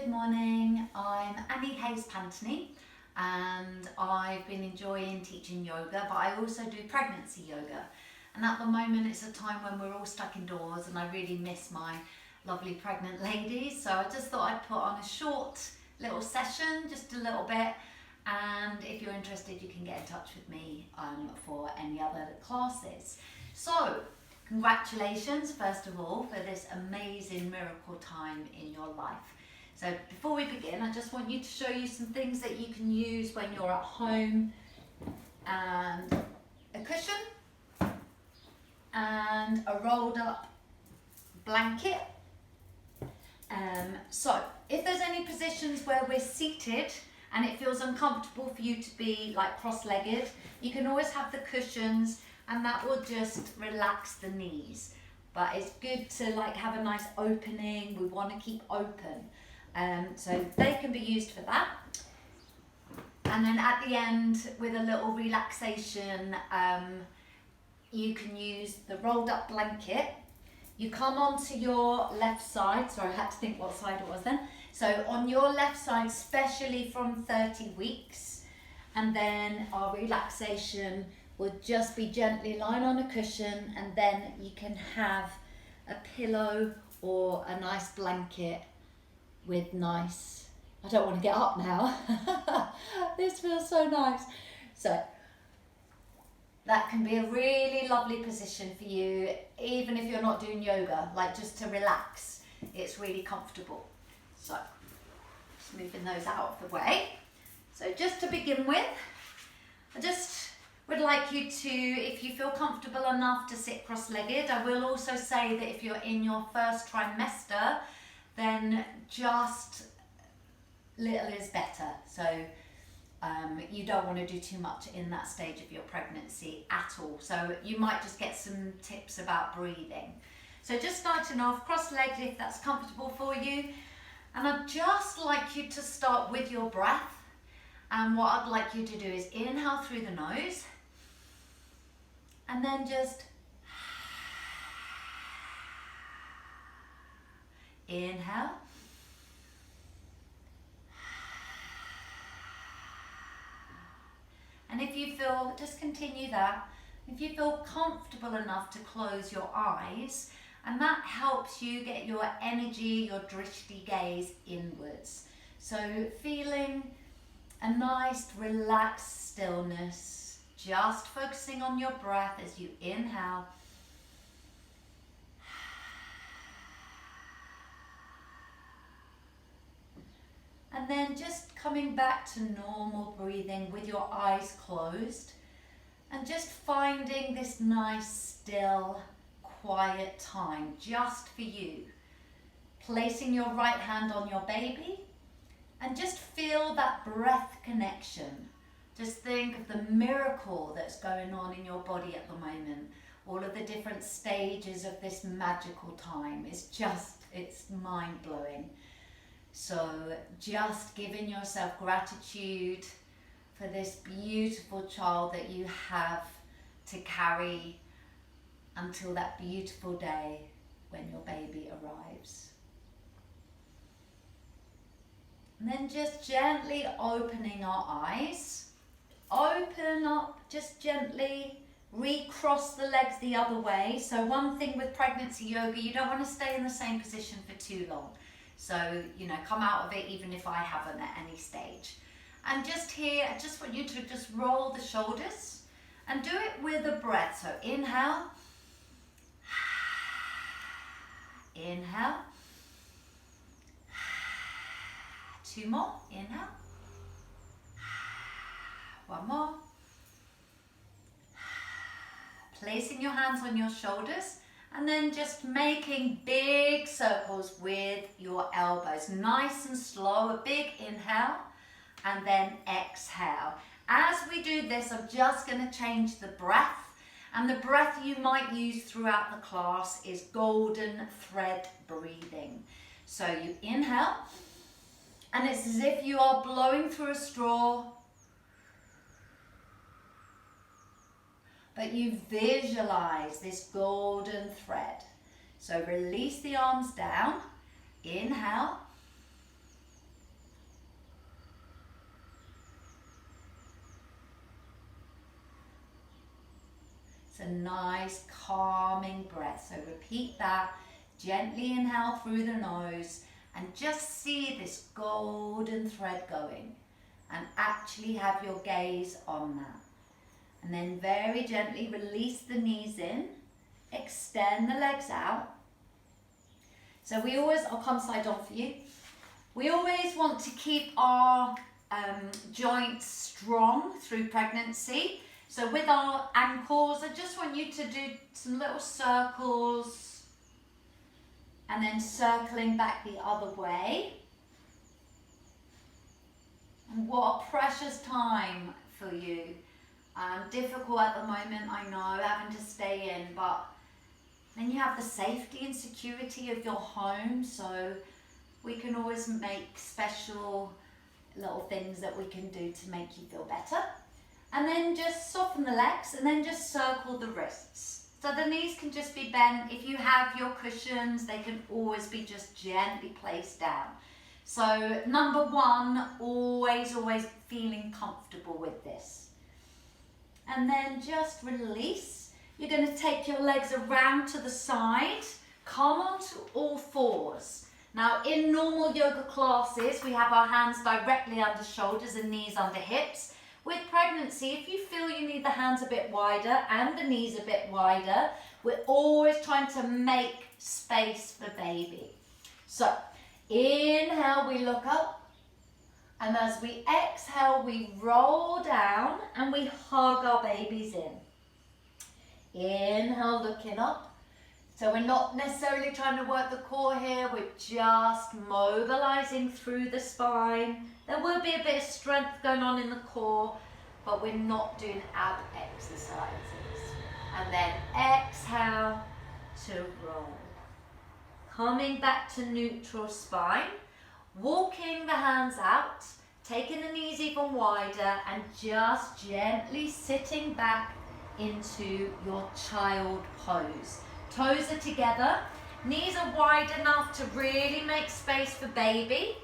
Good morning, I'm Annie Hayes Pantony and I've been enjoying teaching yoga, but I also do pregnancy yoga. And at the moment it's a time when we're all stuck indoors and I really miss my lovely pregnant ladies. So I just thought I'd put on a short little session, just a little bit. And if you're interested, you can get in touch with me for any other classes. So, congratulations, first of all, for this amazing miracle time in your life. So before we begin, I just want you to show you some things that you can use when you're at home, and a cushion and a rolled up blanket. So if there's any positions where we're seated and it feels uncomfortable for you to be like cross-legged, you can always have the cushions and that will just relax the knees. But it's good to like have a nice opening. We want to keep open. So they can be used for that. And then at the end, with a little relaxation, you can use the rolled up blanket. You come onto your left side. Sorry, I had to think what side it was then. So on your left side, especially from 30 weeks. And then our relaxation will just be gently lying on a cushion, and then you can have a pillow or a nice blanket with nice, I don't want to get up now. This feels so nice. So that can be a really lovely position for you, even if you're not doing yoga, like just to relax. It's really comfortable. So just moving those out of the way. So just to begin with, I just would like you to, if you feel comfortable enough to sit cross-legged, I will also say that if you're in your first trimester, then just little is better. So you don't want to do too much in that stage of your pregnancy at all. So you might just get some tips about breathing. So just starting off cross-legged if that's comfortable for you. And I'd just like you to start with your breath. And what I'd like you to do is inhale through the nose and then just inhale. And if you feel, just continue that. If you feel comfortable enough to close your eyes, and that helps you get your energy, your drishti gaze inwards. So feeling a nice relaxed stillness, just focusing on your breath as you inhale. And then just coming back to normal breathing with your eyes closed and just finding this nice, still, quiet time just for you. Placing your right hand on your baby and just feel that breath connection. Just think of the miracle that's going on in your body at the moment. All of the different stages of this magical time. It's mind-blowing. So just giving yourself gratitude for this beautiful child that you have to carry until that beautiful day when your baby arrives. And then just gently opening our eyes. Open up, just gently recross the legs the other way. So one thing with pregnancy yoga, you don't want to stay in the same position for too long. So, come out of it even if I haven't at any stage. And just here, I just want you to just roll the shoulders and do it with a breath. So inhale, inhale, 2 more, inhale, 1 more. Placing your hands on your shoulders. And then just making big circles with your elbows. Nice and slow, a big inhale and then exhale. As we do this, I'm just going to change the breath. And the breath you might use throughout the class is golden thread breathing. So you inhale and it's as if you are blowing through a straw. But you visualize this golden thread. So release the arms down, inhale, a nice calming breath. So repeat that. Gently inhale through the nose and just see this golden thread going, and actually have your gaze on that. And then very gently release the knees in, extend the legs out. So we always, I'll come side on for you. We always want to keep our joints strong through pregnancy. So with our ankles, I just want you to do some little circles and then circling back the other way. And what a precious time for you. Difficult at the moment, I know, having to stay in, but then you have the safety and security of your home, so we can always make special little things that we can do to make you feel better. And then just soften the legs and then just circle the wrists. So the knees can just be bent. If you have your cushions, they can always be just gently placed down. So number one, always feeling comfortable with this. And then just release. You're going to take your legs around to the side, come onto all fours. Now in normal yoga classes, we have our hands directly under shoulders and knees under hips. With pregnancy, if you feel you need the hands a bit wider and the knees a bit wider, we're always trying to make space for baby. So inhale, we look up. And as we exhale, we roll down and we hug our babies in. Inhale, looking up. So we're not necessarily trying to work the core here, we're just mobilizing through the spine. There will be a bit of strength going on in the core, but we're not doing ab exercises. And then exhale to roll. Coming back to neutral spine. Walking the hands out, taking the knees even wider and just gently sitting back into your child pose. Toes are together, knees are wide enough to really make space for baby.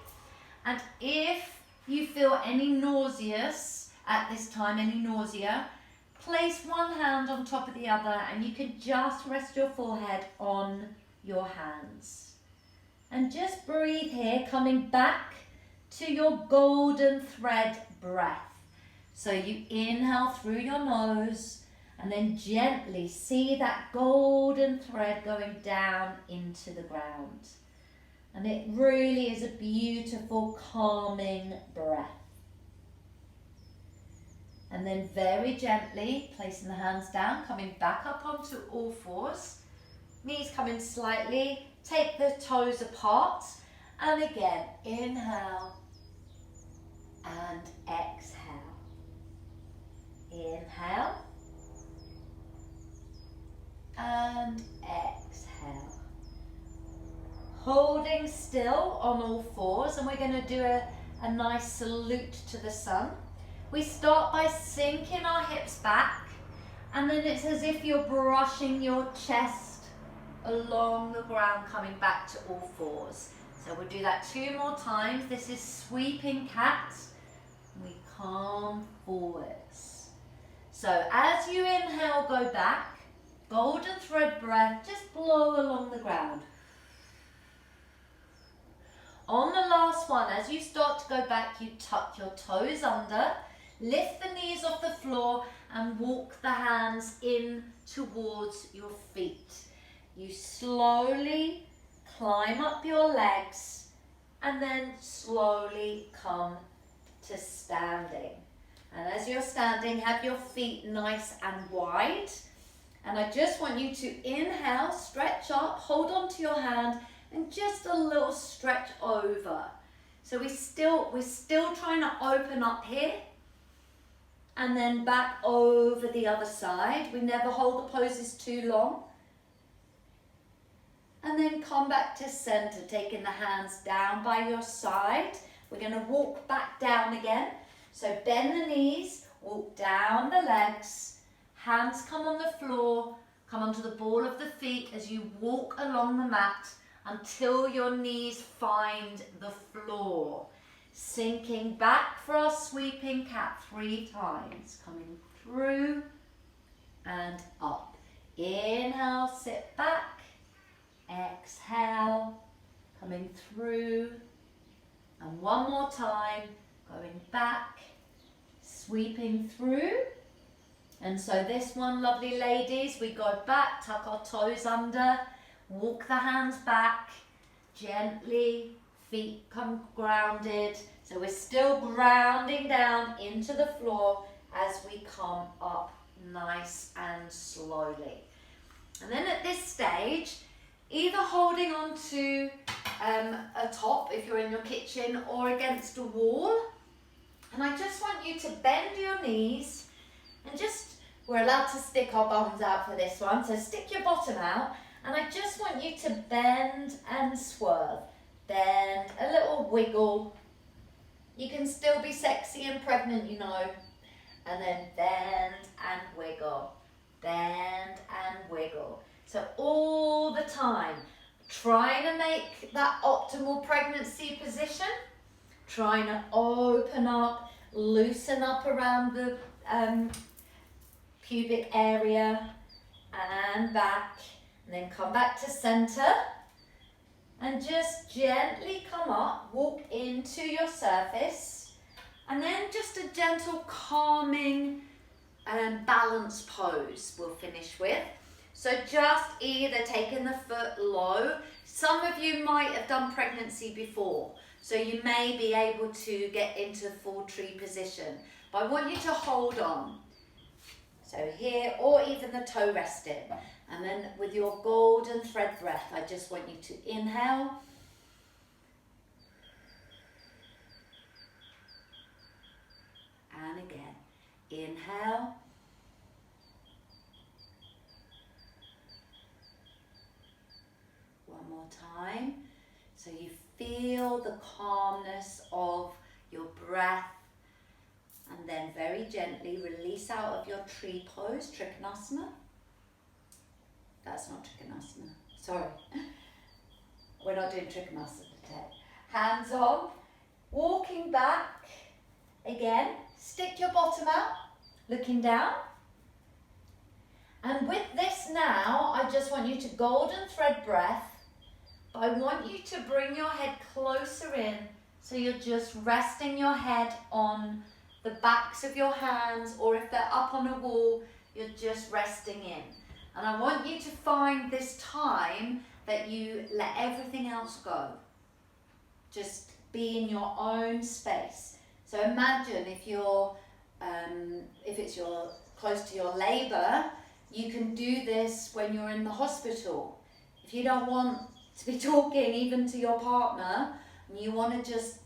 And if you feel any nauseous at this time, any nausea, place one hand on top of the other and you can just rest your forehead on your hands. And just breathe here, coming back to your golden thread breath. So you inhale through your nose and then gently see that golden thread going down into the ground. And it really is a beautiful, calming breath. And then very gently placing the hands down, coming back up onto all fours. Knees coming slightly. Take the toes apart and again inhale and exhale. Inhale and exhale. Holding still on all fours, and we're going to do a nice salute to the sun. We start by sinking our hips back, and then it's as if you're brushing your chest along the ground, coming back to all fours. So we'll do that 2 more times. This is sweeping cat. We come forwards. So as you inhale, go back. Golden thread breath, just blow along the ground. On the last one, as you start to go back, you tuck your toes under, lift the knees off the floor and walk the hands in towards your feet. You slowly climb up your legs and then slowly come to standing. And as you're standing, have your feet nice and wide. And I just want you to inhale, stretch up, hold on to your hand and just a little stretch over. So we're still trying to open up here and then back over the other side. We never hold the poses too long. And then come back to center, taking the hands down by your side. We're going to walk back down again. So bend the knees, walk down the legs, hands come on the floor, come onto the ball of the feet as you walk along the mat until your knees find the floor. Sinking back for our sweeping cat 3 times. Coming through and up. Inhale, sit back. Exhale, coming through. And one more time, going back, sweeping through. And so this one, lovely ladies, we go back, tuck our toes under, walk the hands back, gently, feet come grounded. So we're still grounding down into the floor as we come up nice and slowly. And then at this stage, either holding on to a top if you're in your kitchen or against a wall. And I just want you to bend your knees and we're allowed to stick our bums out for this one. So stick your bottom out and I just want you to bend and swerve. Bend, a little wiggle. You can still be sexy and pregnant, you know. And then bend and wiggle. Bend and wiggle. So all the time, trying to make that optimal pregnancy position, trying to open up, loosen up around the pubic area and back, and then come back to center and just gently come up, walk into your surface, and then just a gentle calming balance pose we'll finish with. So just either taking the foot low. Some of you might have done pregnancy before, so you may be able to get into full tree position. But I want you to hold on. So here, or even the toe resting. And then with your golden thread breath, I just want you to inhale. And again, inhale. One more time. So you feel the calmness of your breath. And then very gently release out of your tree pose, Trikonasana. That's not Trikonasana, sorry. We're not doing Trikonasana today. Hands on, walking back. Again, stick your bottom out, looking down. And with this now, I just want you to golden thread breath. But I want you to bring your head closer in. So you're just resting your head on the backs of your hands, or if they're up on a wall, you're just resting in. And I want you to find this time that you let everything else go. Just be in your own space. So imagine if it's close to your labor, you can do this when you're in the hospital. If you don't want to be talking even to your partner, and you want to just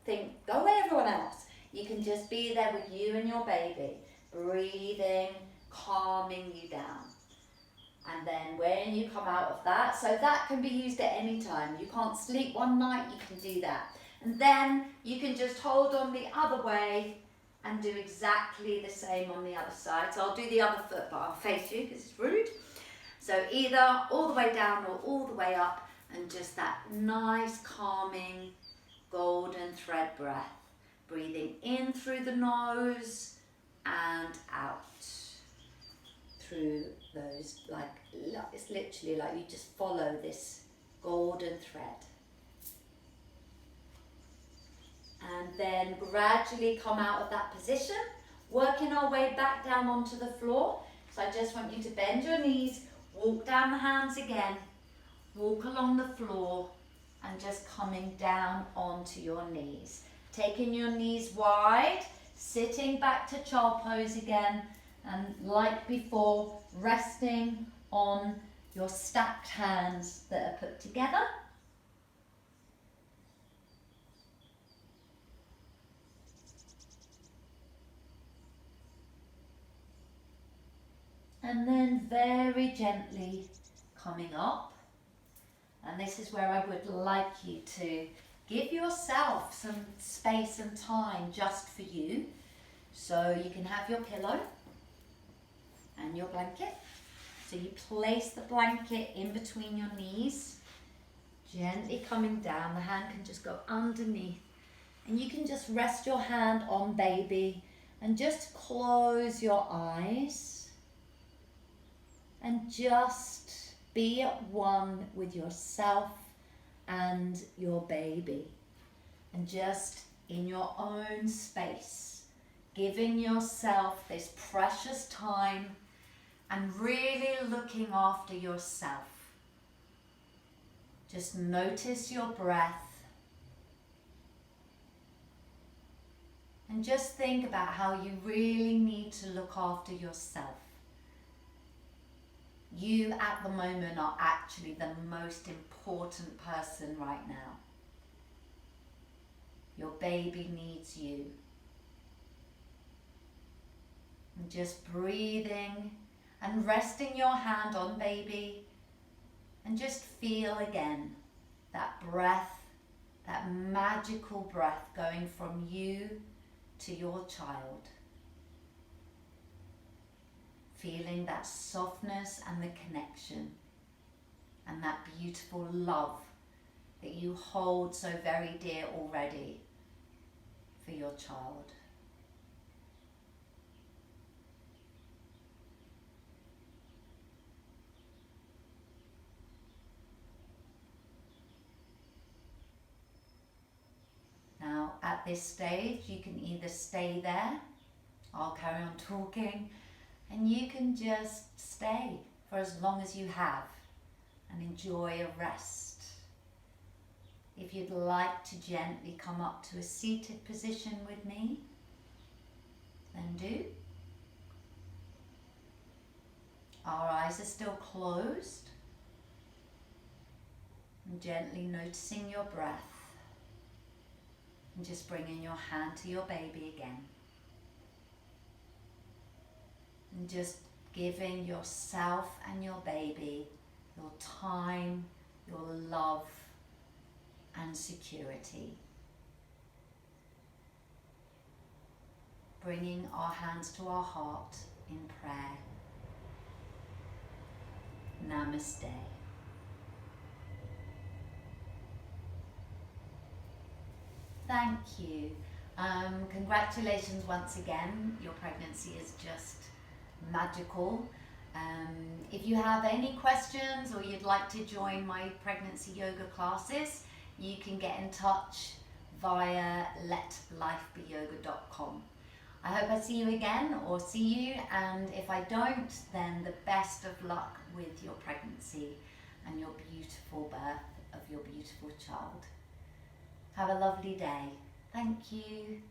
think, go with everyone else, you can just be there with you and your baby, breathing, calming you down. And then when you come out of that, so that can be used at any time. You can't sleep one night, you can do that. And then you can just hold on the other way and do exactly the same on the other side. So I'll do the other foot, but I'll face you because it's rude. So either all the way down or all the way up, and just that nice calming golden thread breath. Breathing in through the nose and out through those, it's literally like you just follow this golden thread. And then gradually come out of that position, working our way back down onto the floor. So I just want you to bend your knees, walk down the hands again, walk along the floor, and just coming down onto your knees. Taking your knees wide, sitting back to child pose again, and like before, resting on your stacked hands that are put together. And then very gently coming up. And this is where I would like you to give yourself some space and time just for you. So you can have your pillow and your blanket. So you place the blanket in between your knees, gently coming down. The hand can just go underneath. And you can just rest your hand on baby and just close your eyes. and just be at one with yourself and your baby. And just in your own space, giving yourself this precious time and really looking after yourself. Just notice your breath. And just think about how you really need to look after yourself. You at the moment are actually the most important person right now. Your baby needs you. And just breathing and resting your hand on baby, and just feel again that breath, that magical breath going from you to your child. Feeling that softness and the connection and that beautiful love that you hold so very dear already for your child. Now at this stage you can either stay there, I'll carry on talking, and you can just stay for as long as you have and enjoy a rest. If you'd like to gently come up to a seated position with me, then do. Our eyes are still closed. And gently noticing your breath. And just bringing your hand to your baby again. And just giving yourself and your baby your time, your love and security. Bringing our hands to our heart in prayer. Namaste. Thank you. Congratulations once again. Your pregnancy is just magical. If you have any questions or you'd like to join my pregnancy yoga classes, you can get in touch via letlifebeyoga.com. I hope I see you again or see you, and if I don't, then the best of luck with your pregnancy and your beautiful birth of your beautiful child. Have a lovely day. Thank you.